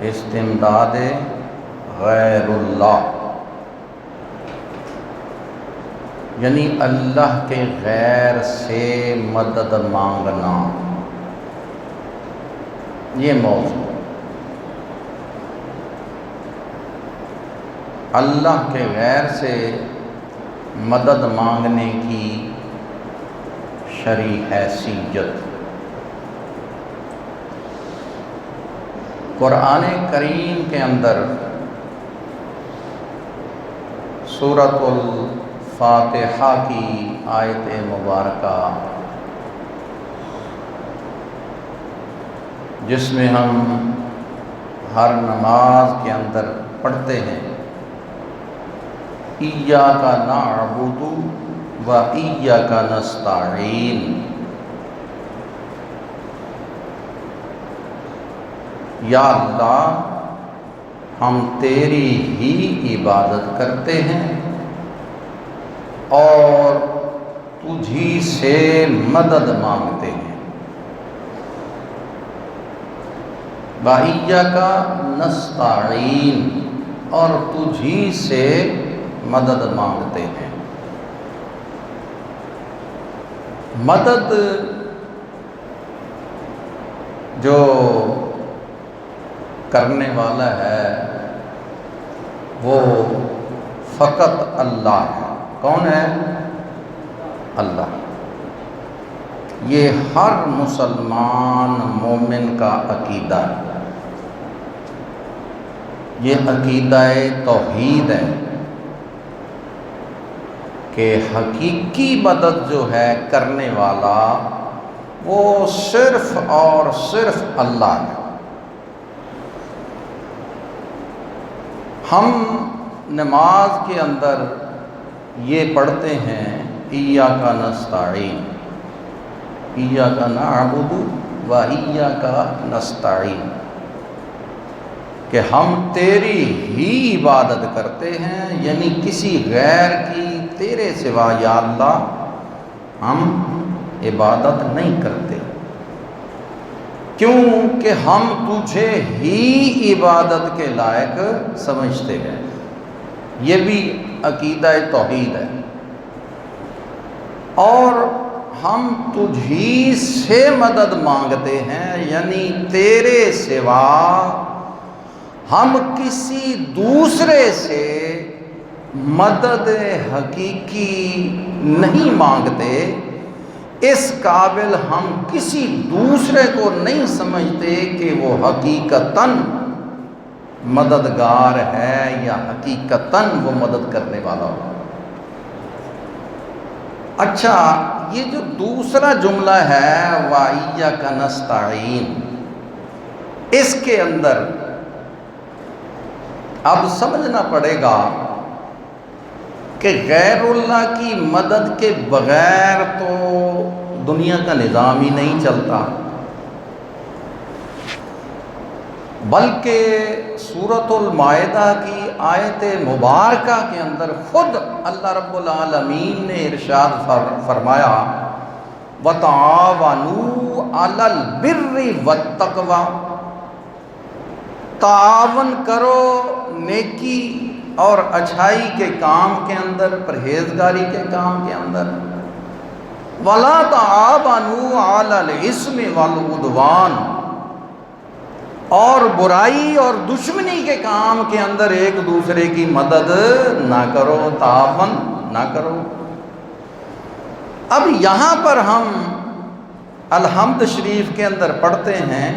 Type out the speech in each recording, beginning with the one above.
استمداد غیر اللہ، یعنی اللہ کے غیر سے مدد مانگنا، یہ موضوع اللہ کے غیر سے مدد مانگنے کی شرعی حیثیت۔ قرآن کریم کے اندر سورۃ الفاتحہ کی آیت مبارکہ، جس میں ہم ہر نماز کے اندر پڑھتے ہیں ایاک نعبد و ایاک نستعین، یا اللہ ہم تیری ہی عبادت کرتے ہیں اور تجھی سے مدد مانگتے ہیں، وَإِيَّاكَ نَسْتَعِينُ، اور تجھی سے مدد مانگتے ہیں۔ مدد جو کرنے والا ہے وہ فقط اللہ ہے۔ کون ہے؟ اللہ۔ یہ ہر مسلمان مومن کا عقیدہ ہے، یہ عقیدہ توحید ہے کہ حقیقی مدد جو ہے کرنے والا وہ صرف اور صرف اللہ ہے۔ ہم نماز کے اندر یہ پڑھتے ہیں ایاک نستعین، ایاک نعبد و ایاک نستعین، کہ ہم تیری ہی عبادت کرتے ہیں، یعنی کسی غیر کی تیرے سوا یا اللہ ہم عبادت نہیں کرتے، کیونکہ ہم تجھے ہی عبادت کے لائق سمجھتے ہیں۔ یہ بھی عقیدہ توحید ہے، اور ہم تجھی سے مدد مانگتے ہیں، یعنی تیرے سوا ہم کسی دوسرے سے مدد حقیقی نہیں مانگتے، اس قابل ہم کسی دوسرے کو نہیں سمجھتے کہ وہ حقیقتاً مددگار ہے یا حقیقتاً وہ مدد کرنے والا ہو۔ اچھا، یہ جو دوسرا جملہ ہے وَإِيَّاكَ نَسْتَعِينُ، اس کے اندر اب سمجھنا پڑے گا کہ غیر اللہ کی مدد کے بغیر تو دنیا کا نظام ہی نہیں چلتا، بلکہ سورۃ المائدہ کی آیت مبارکہ کے اندر خود اللہ رب العالمین نے ارشاد فرمایا وَتَعَاوَنُوا عَلَى الْبِرِّ وَالتَّقْوَى، تعاون کرو نیکی اور اچھائی کے کام کے اندر، پرہیزگاری کے کام کے اندر، وَلَا تَعَاوَنُوا عَلَى الْإِثْمِ وَالْعُدْوَانِ، اور برائی اور دشمنی کے کام کے اندر ایک دوسرے کی مدد نہ کرو، تعاون نہ کرو۔ اب یہاں پر ہم الحمد شریف کے اندر پڑھتے ہیں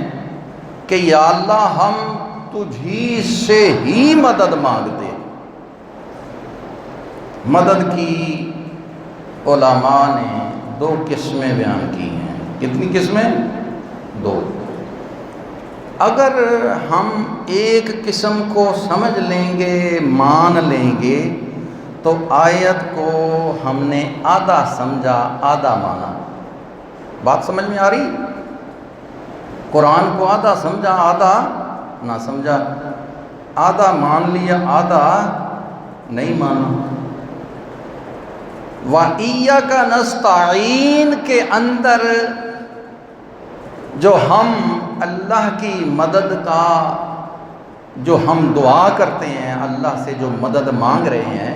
کہ یا اللہ ہم تجھی سے ہی مدد مانگتے ہیں۔ مدد کی علماء نے دو قسمیں بیان کی ہیں۔ کتنی قسمیں؟ دو۔ اگر ہم ایک قسم کو سمجھ لیں گے، مان لیں گے، تو آیت کو ہم نے آدھا سمجھا آدھا مانا۔ بات سمجھ میں آ رہی؟ قرآن کو آدھا سمجھا آدھا نہ سمجھا، آدھا مان لیا آدھا نہیں مانا۔ وَإِيَّاكَ نَسْتَعِينُ کے اندر جو ہم اللہ کی مدد کا جو ہم دعا کرتے ہیں، اللہ سے جو مدد مانگ رہے ہیں،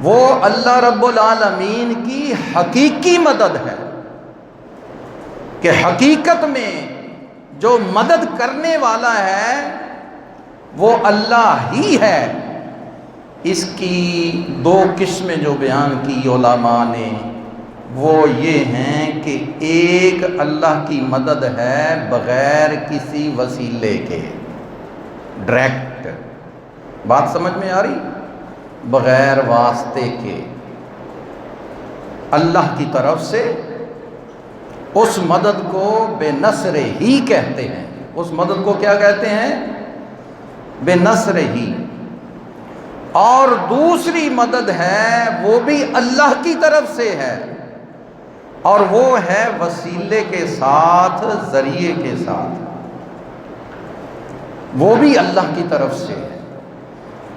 وہ اللہ رب العالمین کی حقیقی مدد ہے، کہ حقیقت میں جو مدد کرنے والا ہے وہ اللہ ہی ہے۔ اس کی دو قسمیں جو بیان کی علماء نے وہ یہ ہیں کہ ایک اللہ کی مدد ہے بغیر کسی وسیلے کے، ڈائریکٹ، بات سمجھ میں آ رہی؟ بغیر واسطے کے اللہ کی طرف سے، اس مدد کو بے نصر ہی کہتے ہیں۔ اس مدد کو کیا کہتے ہیں؟ بے نصر ہی۔ اور دوسری مدد ہے وہ بھی اللہ کی طرف سے ہے، اور وہ ہے وسیلے کے ساتھ، ذریعے کے ساتھ، وہ بھی اللہ کی طرف سے ہے۔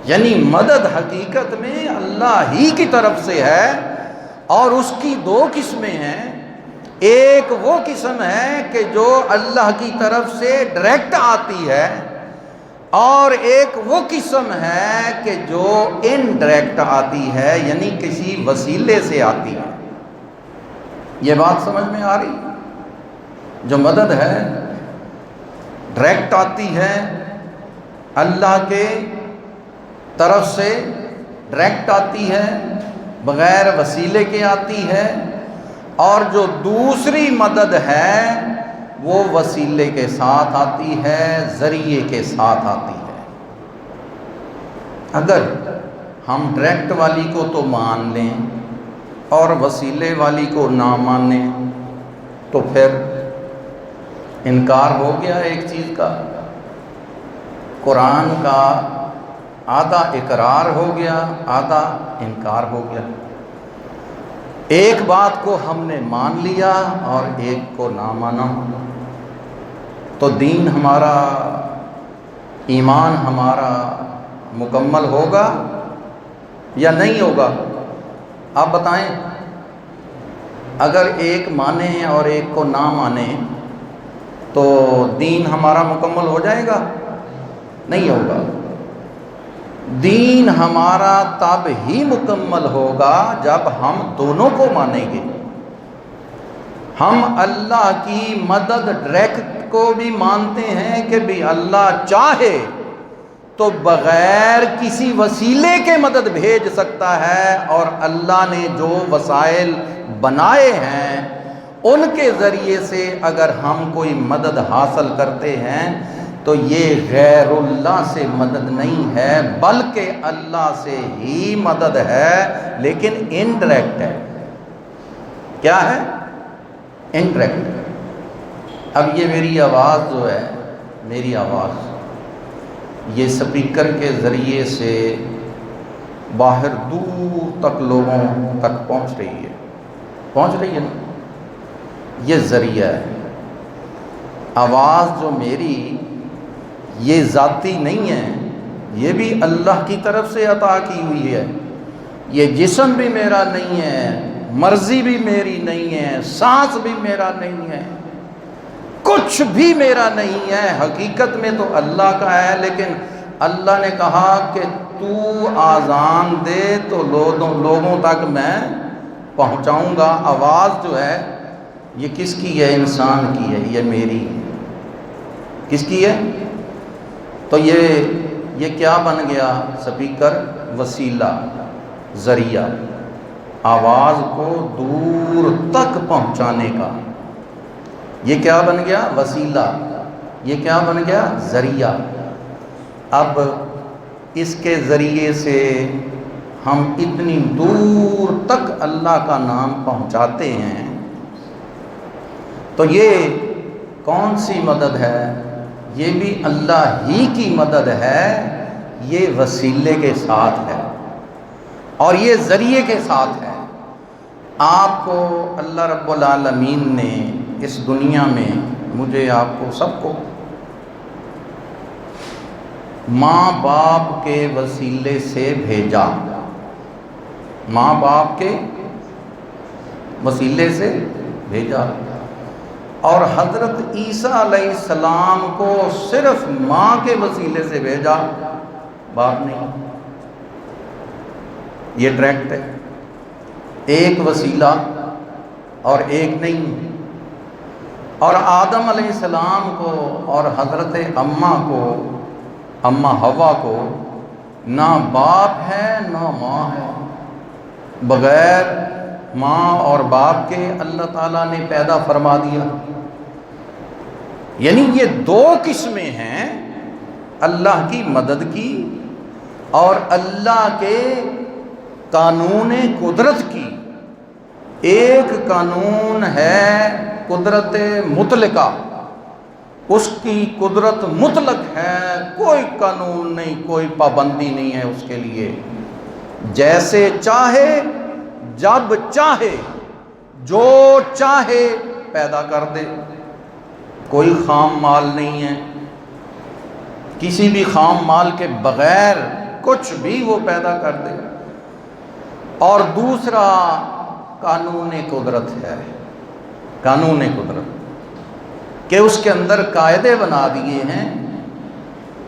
یعنی مدد حقیقت میں اللہ ہی کی طرف سے ہے، اور اس کی دو قسمیں ہیں۔ ایک وہ قسم ہے کہ جو اللہ کی طرف سے ڈائریکٹ آتی ہے، اور ایک وہ قسم ہے کہ جو انڈائریکٹ آتی ہے، یعنی کسی وسیلے سے آتی ہے۔ یہ بات سمجھ میں آ رہی؟ جو مدد ہے ڈائریکٹ آتی ہے اللہ کے طرف سے، ڈائریکٹ آتی ہے، بغیر وسیلے کے آتی ہے، اور جو دوسری مدد ہے وہ وسیلے کے ساتھ آتی ہے، ذریعے کے ساتھ آتی ہے۔ اگر ہم ڈائریکٹ والی کو تو مان لیں اور وسیلے والی کو نہ مانیں تو پھر انکار ہو گیا ایک چیز کا، قرآن کا آدھا اقرار ہو گیا، آدھا انکار ہو گیا۔ ایک بات کو ہم نے مان لیا اور ایک کو نہ مانا، تو دین ہمارا، ایمان ہمارا مکمل ہوگا یا نہیں ہوگا؟ آپ بتائیں۔ اگر ایک مانیں اور ایک کو نہ مانیں تو دین ہمارا مکمل ہو جائے گا؟ نہیں ہوگا۔ دین ہمارا تب ہی مکمل ہوگا جب ہم دونوں کو مانیں گے۔ ہم اللہ کی مدد ڈائریکٹ کو بھی مانتے ہیں کہ بھی اللہ چاہے تو بغیر کسی وسیلے کے مدد بھیج سکتا ہے، اور اللہ نے جو وسائل بنائے ہیں ان کے ذریعے سے اگر ہم کوئی مدد حاصل کرتے ہیں تو یہ غیر اللہ سے مدد نہیں ہے بلکہ اللہ سے ہی مدد ہے، لیکن انڈائریکٹ ہے۔ کیا ہے؟ انڈائریکٹ۔ اب یہ میری آواز جو ہے، میری آواز یہ سپیکر کے ذریعے سے باہر دور تک لوگوں تک پہنچ رہی ہے نا؟ یہ ذریعہ ہے۔ آواز جو میری یہ ذاتی نہیں ہے، یہ بھی اللہ کی طرف سے عطا کی ہوئی ہے۔ یہ جسم بھی میرا نہیں ہے، مرضی بھی میری نہیں ہے، سانس بھی میرا نہیں ہے، کچھ بھی میرا نہیں ہے، حقیقت میں تو اللہ کا ہے، لیکن اللہ نے کہا کہ تو آذان دے تو لوگوں تک میں پہنچاؤں گا۔ آواز جو ہے یہ کس کی ہے؟ انسان کی ہے، یہ میری ہے۔ کس کی ہے؟ تو یہ کیا بن گیا؟ سپیکر وسیلہ، ذریعہ، آواز کو دور تک پہنچانے کا۔ یہ کیا بن گیا؟ وسیلہ۔ یہ کیا بن گیا؟ ذریعہ۔ اب اس کے ذریعے سے ہم اتنی دور تک اللہ کا نام پہنچاتے ہیں، تو یہ کون سی مدد ہے؟ یہ بھی اللہ ہی کی مدد ہے، یہ وسیلے کے ساتھ ہے اور یہ ذریعے کے ساتھ ہے۔ آپ کو اللہ رب العالمین نے اس دنیا میں، مجھے، آپ کو، سب کو ماں باپ کے وسیلے سے بھیجا۔ ماں باپ کے وسیلے سے بھیجا۔ اور حضرت عیسیٰ علیہ السلام کو صرف ماں کے وسیلے سے بھیجا، باپ نہیں۔ یہ ڈائریکٹ ہے، ایک وسیلہ اور ایک نہیں۔ اور آدم علیہ السلام کو اور حضرت اماں حوا کو نہ باپ ہے نہ ماں ہے، بغیر ماں اور باپ کے اللہ تعالیٰ نے پیدا فرما دیا۔ یعنی یہ دو قسمیں ہیں، اللہ کی مدد کی اور اللہ کے قانون قدرت کی۔ ایک قانون ہے قدرت مطلقہ، اس کی قدرت مطلق ہے، کوئی قانون نہیں، کوئی پابندی نہیں ہے اس کے لیے، جیسے چاہے جب چاہے جو چاہے پیدا کر دے، کوئی خام مال نہیں ہے، کسی بھی خام مال کے بغیر کچھ بھی وہ پیدا کر دے۔ اور دوسرا قانون قدرت ہے، قانون قدرت کہ اس کے اندر قاعدے بنا دیے ہیں،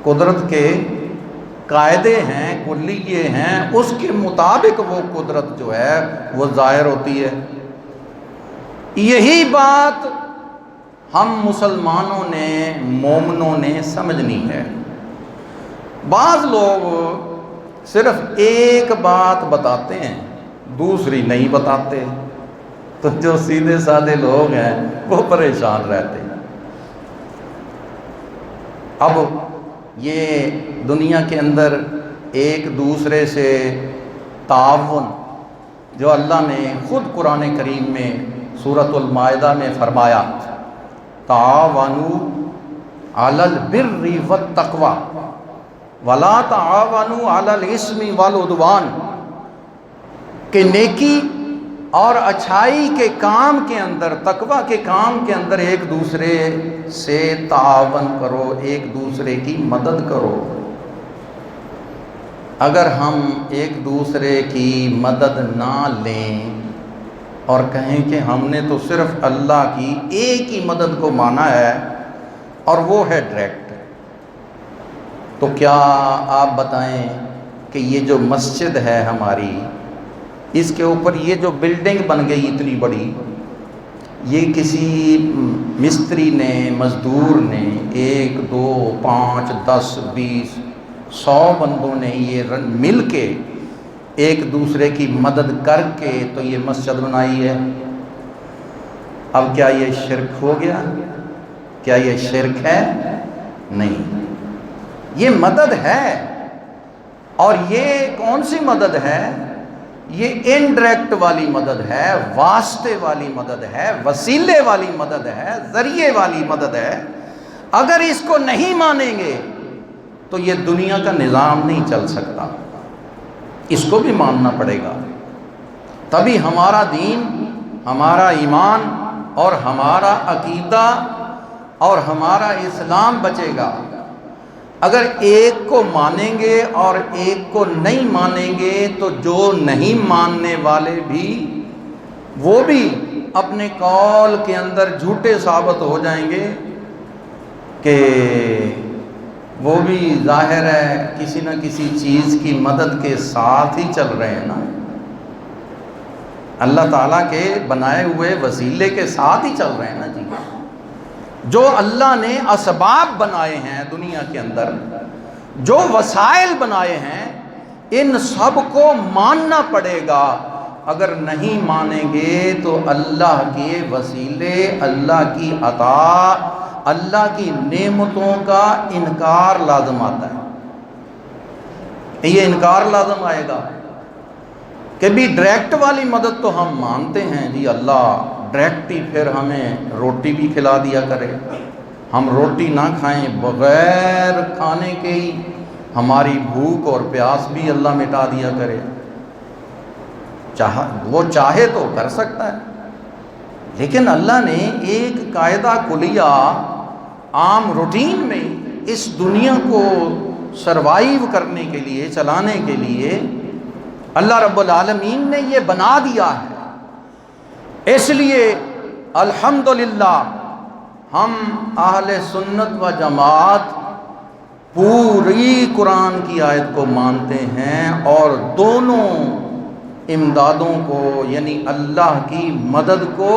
قدرت کے قاعدے ہیں، کلیے ہیں، اس کے مطابق وہ قدرت جو ہے وہ ظاہر ہوتی ہے۔ یہی بات ہم مسلمانوں نے، مومنوں نے سمجھنی ہے۔ بعض لوگ صرف ایک بات بتاتے ہیں، دوسری نہیں بتاتے، تو جو سیدھے سادے لوگ ہیں وہ پریشان رہتے ہیں۔ اب یہ دنیا کے اندر ایک دوسرے سے تعاون جو اللہ نے خود قرآن کریم میں سورۃ المائدہ میں فرمایا، تعاونوا علی البر والتقوی ولا تعاونوا علی الاسم والعدوان، کہ نیکی اور اچھائی کے کام کے اندر، تقوی کے کام کے اندر ایک دوسرے سے تعاون کرو، ایک دوسرے کی مدد کرو۔ اگر ہم ایک دوسرے کی مدد نہ لیں اور کہیں کہ ہم نے تو صرف اللہ کی ایک ہی مدد کو مانا ہے اور وہ ہے ڈائریکٹ، تو کیا آپ بتائیں کہ یہ جو مسجد ہے ہماری، اس کے اوپر یہ جو بلڈنگ بن گئی اتنی بڑی، یہ کسی مستری نے، مزدور نے، 1 2 5 10 20 100 بندوں نے یہ مل کے ایک دوسرے کی مدد کر کے تو یہ مسجد بنائی ہے۔ اب کیا یہ شرک ہو گیا؟ کیا یہ شرک ہے؟ نہیں، یہ مدد ہے۔ اور یہ کون سی مدد ہے؟ یہ انڈائریکٹ والی مدد ہے، واسطے والی مدد ہے، وسیلے والی مدد ہے، ذریعے والی مدد ہے۔ اگر اس کو نہیں مانیں گے تو یہ دنیا کا نظام نہیں چل سکتا، اس کو بھی ماننا پڑے گا، تبھی ہمارا دین، ہمارا ایمان اور ہمارا عقیدہ اور ہمارا اسلام بچے گا۔ اگر ایک کو مانیں گے اور ایک کو نہیں مانیں گے تو جو نہیں ماننے والے بھی، وہ بھی اپنے قول کے اندر جھوٹے ثابت ہو جائیں گے، کہ وہ بھی ظاہر ہے کسی نہ کسی چیز کی مدد کے ساتھ ہی چل رہے ہیں نا، اللہ تعالیٰ کے بنائے ہوئے وسیلے کے ساتھ ہی چل رہے ہیں نا جی۔ جو اللہ نے اسباب بنائے ہیں دنیا کے اندر، جو وسائل بنائے ہیں، ان سب کو ماننا پڑے گا۔ اگر نہیں مانیں گے تو اللہ کے وسیلے، اللہ کی عطا، اللہ کی نعمتوں کا انکار لازم آتا ہے۔ یہ انکار لازم آئے گا کہ بھی ڈائریکٹ والی مدد تو ہم مانتے ہیں جی، اللہ ڈائریکٹ ہی پھر ہمیں روٹی بھی کھلا دیا کرے، ہم روٹی نہ کھائیں، بغیر کھانے کے ہی ہماری بھوک اور پیاس بھی اللہ مٹا دیا کرے، وہ چاہے تو کر سکتا ہے۔ لیکن اللہ نے ایک قاعدہ کلیہ عام روٹین میں اس دنیا کو سروائیو کرنے کے لیے، چلانے کے لیے اللہ رب العالمین نے یہ بنا دیا ہے۔ اس لیے الحمدللہ ہم اہل سنت و جماعت پوری قرآن کی آیت کو مانتے ہیں اور دونوں امدادوں کو، یعنی اللہ کی مدد کو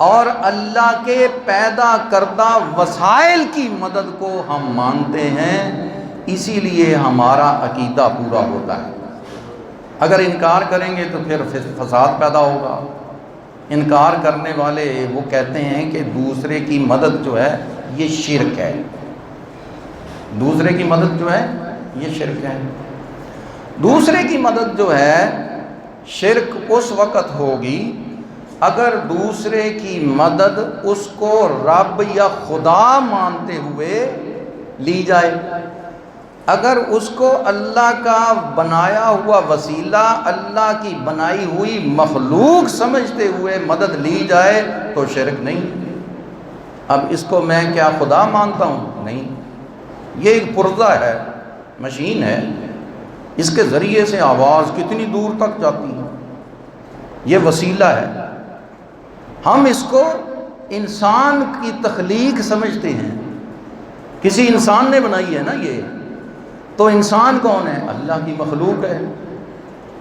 اور اللہ کے پیدا کردہ وسائل کی مدد کو ہم مانتے ہیں، اسی لیے ہمارا عقیدہ پورا ہوتا ہے۔ اگر انکار کریں گے تو پھر فساد پیدا ہوگا۔ انکار کرنے والے وہ کہتے ہیں کہ دوسرے کی مدد جو ہے یہ شرک ہے، دوسرے کی مدد جو ہے یہ شرک ہے۔ دوسرے کی مدد جو ہے شرک اس وقت ہوگی اگر دوسرے کی مدد اس کو رب یا خدا مانتے ہوئے لی جائے۔ اگر اس کو اللہ کا بنایا ہوا وسیلہ، اللہ کی بنائی ہوئی مخلوق سمجھتے ہوئے مدد لی جائے تو شرک نہیں۔ اب اس کو میں کیا خدا مانتا ہوں؟ نہیں، یہ ایک پرزہ ہے، مشین ہے، اس کے ذریعے سے آواز کتنی دور تک جاتی ہے، یہ وسیلہ ہے۔ ہم اس کو انسان کی تخلیق سمجھتے ہیں، کسی انسان نے بنائی ہے نا یہ، تو انسان کون ہے؟ اللہ کی مخلوق ہے،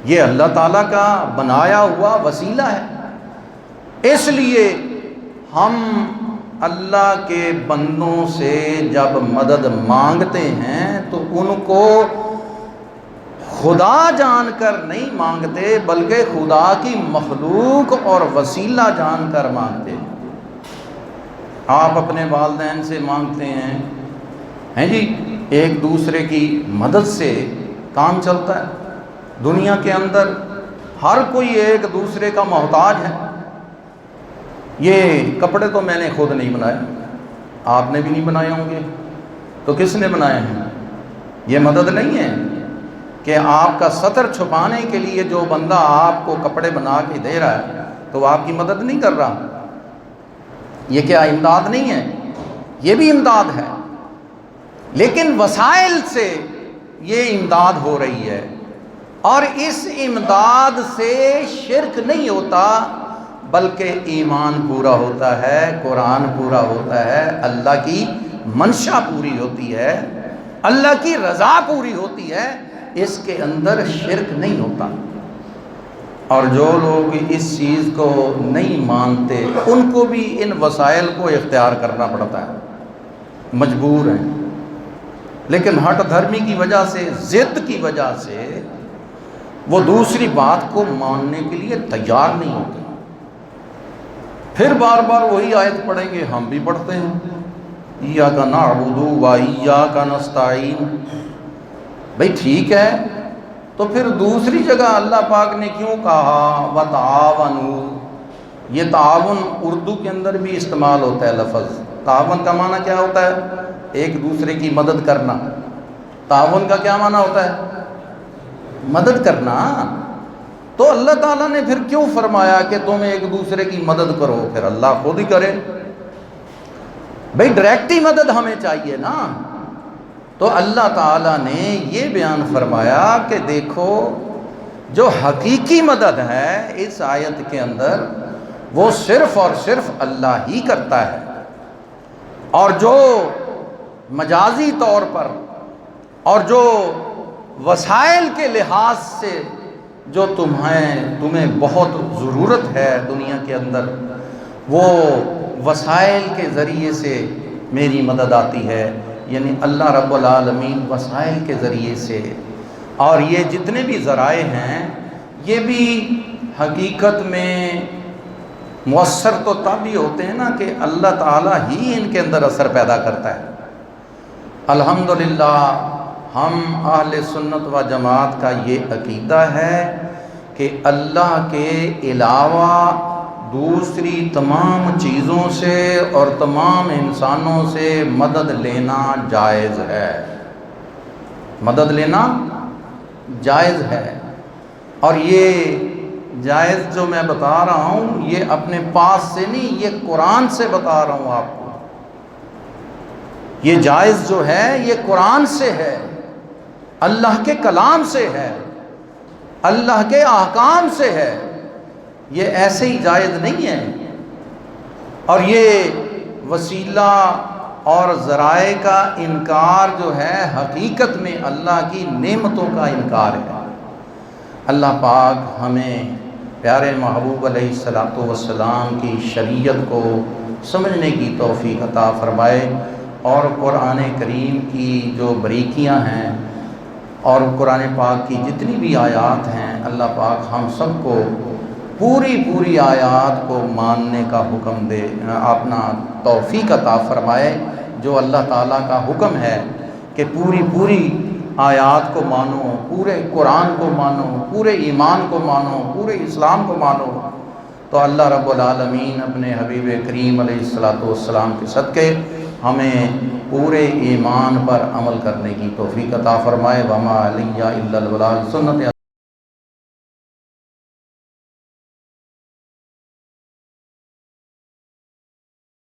یہ اللہ تعالیٰ کا بنایا ہوا وسیلہ ہے۔ اس لیے ہم اللہ کے بندوں سے جب مدد مانگتے ہیں تو ان کو خدا جان کر نہیں مانگتے، بلکہ خدا کی مخلوق اور وسیلہ جان کر مانگتے ہیں۔ آپ اپنے والدین سے مانگتے ہیں جی، ایک دوسرے کی مدد سے کام چلتا ہے۔ دنیا کے اندر ہر کوئی ایک دوسرے کا محتاج ہے۔ یہ کپڑے تو میں نے خود نہیں بنائے، آپ نے بھی نہیں بنائے ہوں گے، تو کس نے بنائے ہیں؟ یہ مدد نہیں ہے کہ آپ کا ستر چھپانے کے لیے جو بندہ آپ کو کپڑے بنا کے دے رہا ہے تو وہ آپ کی مدد نہیں کر رہا۔ یہ کیا امداد نہیں ہے؟ یہ بھی امداد ہے، لیکن وسائل سے یہ امداد ہو رہی ہے، اور اس امداد سے شرک نہیں ہوتا بلکہ ایمان پورا ہوتا ہے، قرآن پورا ہوتا ہے، اللہ کی منشا پوری ہوتی ہے، اللہ کی رضا پوری ہوتی ہے، اس کے اندر شرک نہیں ہوتا۔ اور جو لوگ اس چیز کو نہیں مانتے ان کو بھی ان وسائل کو اختیار کرنا پڑتا ہے، مجبور ہیں، لیکن ہٹ دھرمی کی وجہ سے، ضد کی وجہ سے وہ دوسری بات کو ماننے کے لیے تیار نہیں ہوتے۔ پھر بار بار وہی آیت پڑھیں گے، ہم بھی پڑھتے ہیں، ایاک نعبد و ایاک نستعین۔ بھئی ٹھیک ہے، تو پھر دوسری جگہ اللہ پاک نے کیوں کہا وتعاونوا؟ یہ تعاون اردو کے اندر بھی استعمال ہوتا ہے لفظ۔ تعاون کا معنی کیا ہوتا ہے؟ ایک دوسرے کی مدد کرنا۔ تعاون کا کیا معنی ہوتا ہے؟ مدد کرنا۔ تو اللہ تعالیٰ نے پھر کیوں فرمایا کہ تم ایک دوسرے کی مدد کرو؟ پھر اللہ خود ہی کرے۔ بھئی ڈائریکٹ ہی مدد ہمیں چاہیے نا۔ تو اللہ تعالیٰ نے یہ بیان فرمایا کہ دیکھو جو حقیقی مدد ہے اس آیت کے اندر وہ صرف اور صرف اللہ ہی کرتا ہے، اور جو مجازی طور پر اور جو وسائل کے لحاظ سے جو تمہیں بہت ضرورت ہے دنیا کے اندر، وہ وسائل کے ذریعے سے میری مدد آتی ہے، یعنی اللہ رب العالمین وسائل کے ذریعے سے۔ اور یہ جتنے بھی ذرائع ہیں یہ بھی حقیقت میں مؤثر تو تب ہی ہوتے ہیں نا کہ اللہ تعالیٰ ہی ان کے اندر اثر پیدا کرتا ہے۔ الحمدللہ ہم اہل سنت و جماعت کا یہ عقیدہ ہے کہ اللہ کے علاوہ دوسری تمام چیزوں سے اور تمام انسانوں سے مدد لینا جائز ہے، مدد لینا جائز ہے۔ اور یہ جائز جو میں بتا رہا ہوں یہ اپنے پاس سے نہیں، یہ قرآن سے بتا رہا ہوں آپ کو۔ یہ جائز جو ہے یہ قرآن سے ہے، اللہ کے کلام سے ہے، اللہ کے احکام سے ہے، یہ ایسے ہی جائز نہیں ہے۔ اور یہ وسیلہ اور ذرائع کا انکار جو ہے حقیقت میں اللہ کی نعمتوں کا انکار ہے۔ اللہ پاک ہمیں پیارے محبوب علیہ الصلوۃ والسلام کی شریعت کو سمجھنے کی توفیق عطا فرمائے، اور قرآن کریم کی جو باریکیاں ہیں اور قرآن پاک کی جتنی بھی آیات ہیں، اللہ پاک ہم سب کو پوری آیات کو ماننے کا حکم دے، اپنا توفیق عطا فرمائے۔ جو اللہ تعالیٰ کا حکم ہے کہ پوری آیات کو مانو، پورے قرآن کو مانو، پورے ایمان کو مانو، پورے اسلام کو مانو، تو اللہ رب العالمین اپنے حبیب کریم علیہ الصلوۃ والسلام کے صدقے ہمیں پورے ایمان پر عمل کرنے کی توفیق عطا فرمائے۔ وما علیہ الا البلاغ سنت